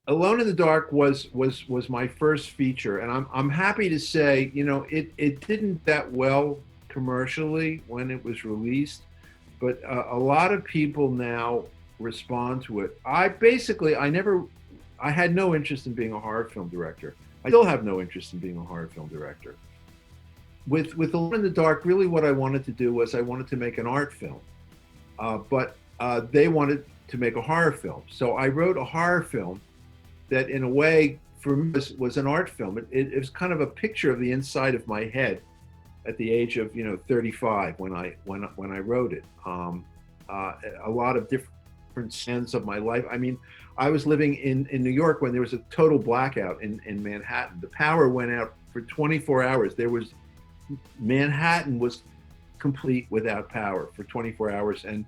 Alone in the Dark was my first feature, and I'm happy to say, it didn't that well commercially when it was released, but a lot of people now respond to it. I had no interest in being a horror film director. I still have no interest in being a horror film director. With Alone in the Dark, really what I wanted to do was I wanted to make an art film, but they wanted to make a horror film. So I wrote a horror film that, in a way, for me was an art film. It was kind of a picture of the inside of my head at the age of 35 when I wrote it. A lot of different sense of my life. I mean, I was living in New York when there was a total blackout in Manhattan. The power went out for 24 hours. Manhattan was complete without power for 24 hours, and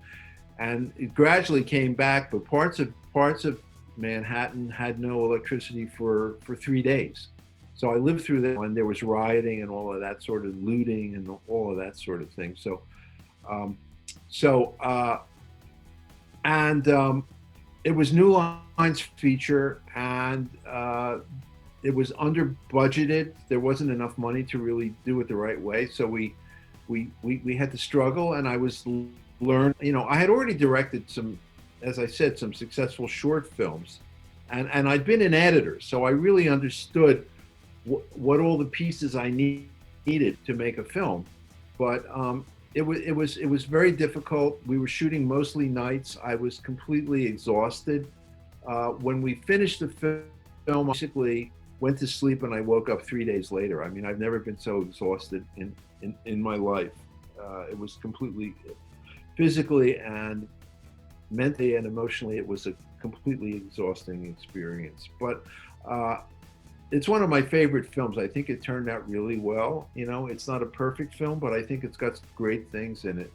it gradually came back, but parts of Manhattan had no electricity for 3 days. So I lived through that when there was rioting and all of that sort of looting and all of that sort of thing. It was New Line's feature, and it was under budgeted. There wasn't enough money to really do it the right way. So we had to struggle, and I was learn. I had already directed some, as I said, some successful short films, and I'd been an editor, so I really understood what all the pieces I needed to make a film. But it was very difficult. We were shooting mostly nights. I was completely exhausted. When we finished the film, I basically went to sleep and I woke up 3 days later. I mean, I've never been so exhausted in my life. It was completely, physically and mentally and emotionally, it was a completely exhausting experience. But it's one of my favorite films. I think it turned out really well. It's not a perfect film, but I think it's got great things in it.